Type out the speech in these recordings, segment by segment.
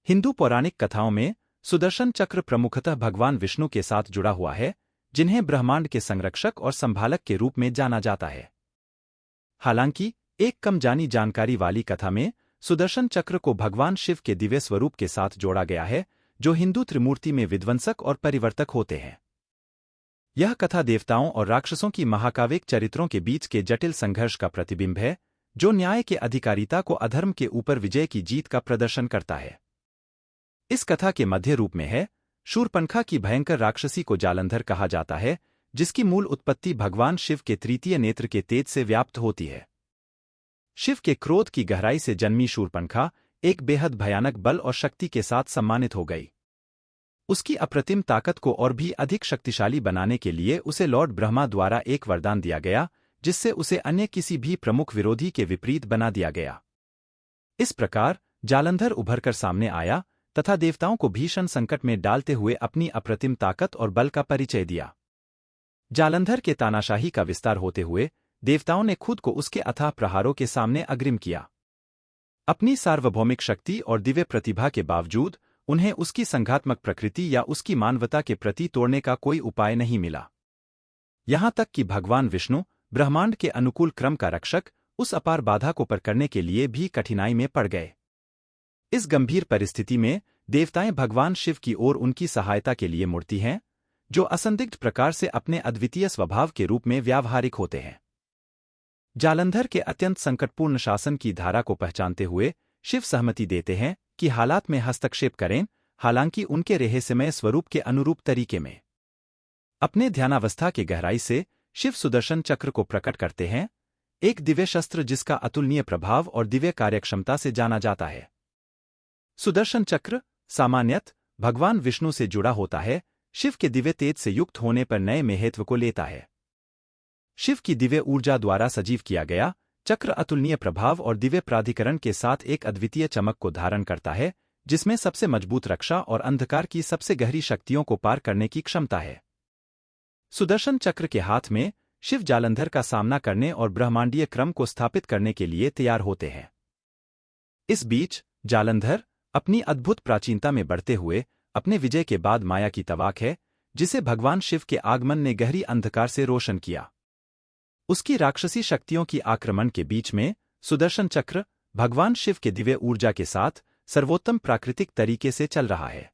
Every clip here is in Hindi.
हिंदू पौराणिक कथाओं में सुदर्शन चक्र प्रमुखतः भगवान विष्णु के साथ जुड़ा हुआ है, जिन्हें ब्रह्मांड के संरक्षक और संभालक के रूप में जाना जाता है। हालांकि एक कम जानी जानकारी वाली कथा में सुदर्शन चक्र को भगवान शिव के दिव्य स्वरूप के साथ जोड़ा गया है, जो हिंदू त्रिमूर्ति में विध्वंसक और परिवर्तक होते हैं। यह कथा देवताओं और राक्षसों की महाकाव्यिक चरित्रों के बीच के जटिल संघर्ष का प्रतिबिंब है, जो न्याय के अधिकारिता को अधर्म के ऊपर विजय की जीत का प्रदर्शन करता है। इस कथा के मध्य रूप में है शूर्पणखा की भयंकर राक्षसी को जालंधर कहा जाता है, जिसकी मूल उत्पत्ति भगवान शिव के तृतीय नेत्र के तेज से व्याप्त होती है। शिव के क्रोध की गहराई से जन्मी शूर्पणखा एक बेहद भयानक बल और शक्ति के साथ सम्मानित हो गई। उसकी अप्रतिम ताकत को और भी अधिक शक्तिशाली बनाने के लिए उसे लॉर्ड ब्रह्मा द्वारा एक वरदान दिया गया, जिससे उसे अन्य किसी भी प्रमुख विरोधी के विपरीत बना दिया गया। इस प्रकार जालंधर उभरकर सामने आया तथा देवताओं को भीषण संकट में डालते हुए अपनी अप्रतिम ताकत और बल का परिचय दिया। जालंधर के तानाशाही का विस्तार होते हुए देवताओं ने खुद को उसके अथाह प्रहारों के सामने अग्रिम किया। अपनी सार्वभौमिक शक्ति और दिव्य प्रतिभा के बावजूद उन्हें उसकी संघात्मक प्रकृति या उसकी मानवता के प्रति तोड़ने का कोई उपाय नहीं मिला। यहां तक कि भगवान विष्णु, ब्रह्मांड के अनुकूल क्रम का रक्षक, उस अपार बाधा को पार करने के लिए भी कठिनाई में पड़ गए। इस गंभीर परिस्थिति में देवताएं भगवान शिव की ओर उनकी सहायता के लिए मुड़ती हैं, जो असंदिग्ध प्रकार से अपने अद्वितीय स्वभाव के रूप में व्यावहारिक होते हैं। जालंधर के अत्यंत संकटपूर्ण शासन की धारा को पहचानते हुए शिव सहमति देते हैं कि हालात में हस्तक्षेप करें, हालांकि उनके रहस्यमय स्वरूप के अनुरूप तरीके में। अपने ध्यानावस्था के गहराई से शिव सुदर्शन चक्र को प्रकट करते हैं, एक दिव्य शस्त्र जिसका अतुलनीय प्रभाव और दिव्य कार्यक्षमता से जाना जाता है। सुदर्शन चक्र सामान्यतः भगवान विष्णु से जुड़ा होता है, शिव के दिव्य तेज से युक्त होने पर नए महत्व को लेता है। शिव की दिव्य ऊर्जा द्वारा सजीव किया गया चक्र अतुलनीय प्रभाव और दिव्य प्राधिकरण के साथ एक अद्वितीय चमक को धारण करता है, जिसमें सबसे मजबूत रक्षा और अंधकार की सबसे गहरी शक्तियों को पार करने की क्षमता है। सुदर्शन चक्र के हाथ में शिव जालंधर का सामना करने और ब्रह्मांडीय क्रम को स्थापित करने के लिए तैयार होते हैं। इस बीच जालंधर अपनी अद्भुत प्राचीनता में बढ़ते हुए अपने विजय के बाद माया की तवाक है, जिसे भगवान शिव के आगमन ने गहरी अंधकार से रोशन किया। उसकी राक्षसी शक्तियों की आक्रमण के बीच में सुदर्शन चक्र भगवान शिव के दिव्य ऊर्जा के साथ सर्वोत्तम प्राकृतिक तरीके से चल रहा है।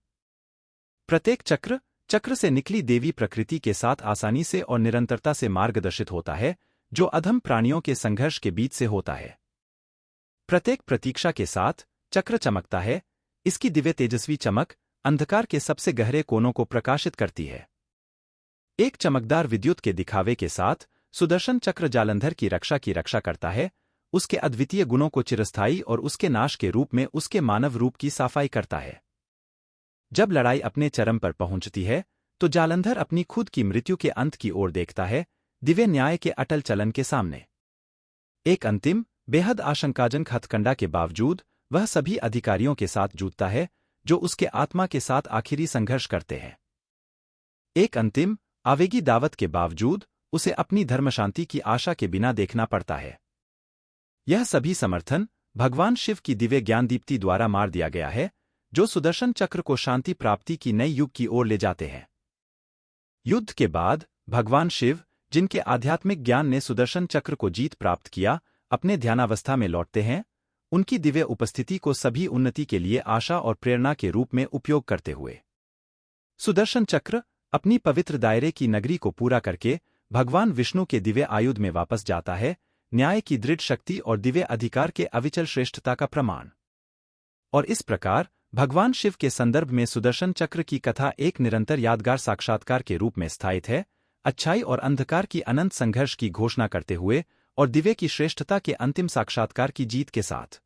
प्रत्येक चक्र से निकली देवी प्रकृति के साथ आसानी से और निरंतरता से मार्गदर्शित होता है, जो अधम प्राणियों के संघर्ष के बीच से होता है। प्रत्येक प्रतीक्षा के साथ चक्र चमकता है, इसकी दिव्य तेजस्वी चमक अंधकार के सबसे गहरे कोनों को प्रकाशित करती है। एक चमकदार विद्युत के दिखावे के साथ सुदर्शन चक्र जालंधर की रक्षा करता है, उसके अद्वितीय गुणों को चिरस्थायी और उसके नाश के रूप में उसके मानव रूप की सफाई करता है। जब लड़ाई अपने चरम पर पहुंचती है, तो जालंधर अपनी खुद की मृत्यु के अंत की ओर देखता है, दिव्य न्याय के अटल चलन के सामने। एक अंतिम, बेहद आशंकाजनक हथकंडा के बावजूद वह सभी अधिकारियों के साथ जूझता है, जो उसके आत्मा के साथ आखिरी संघर्ष करते हैं। एक अंतिम, आवेगी दावत के बावजूद उसे अपनी धर्मशांति की आशा के बिना देखना पड़ता है। यह सभी समर्थन भगवान शिव की दिव्य ज्ञानदीप्ति द्वारा मार दिया गया है, जो सुदर्शन चक्र को शांति प्राप्ति की नई युग की ओर ले जाते हैं। युद्ध के बाद भगवान शिव, जिनके आध्यात्मिक ज्ञान ने सुदर्शन चक्र को जीत प्राप्त किया, अपने ध्यानावस्था में लौटते हैं, उनकी दिव्य उपस्थिति को सभी उन्नति के लिए आशा और प्रेरणा के रूप में उपयोग करते हुए सुदर्शन चक्र अपनी पवित्र दायरे की नगरी को पूरा करके भगवान विष्णु के दिव्य आयुध में वापस जाता है, न्याय की दृढ़ शक्ति और दिव्य अधिकार के अविचल श्रेष्ठता का प्रमाण। और इस प्रकार भगवान शिव के संदर्भ में सुदर्शन चक्र की कथा एक निरंतर यादगार साक्षात्कार के रूप में स्थायित है, अच्छाई और अंधकार की अनंत संघर्ष की घोषणा करते हुए और दिव्य की श्रेष्ठता के अंतिम साक्षात्कार की जीत के साथ।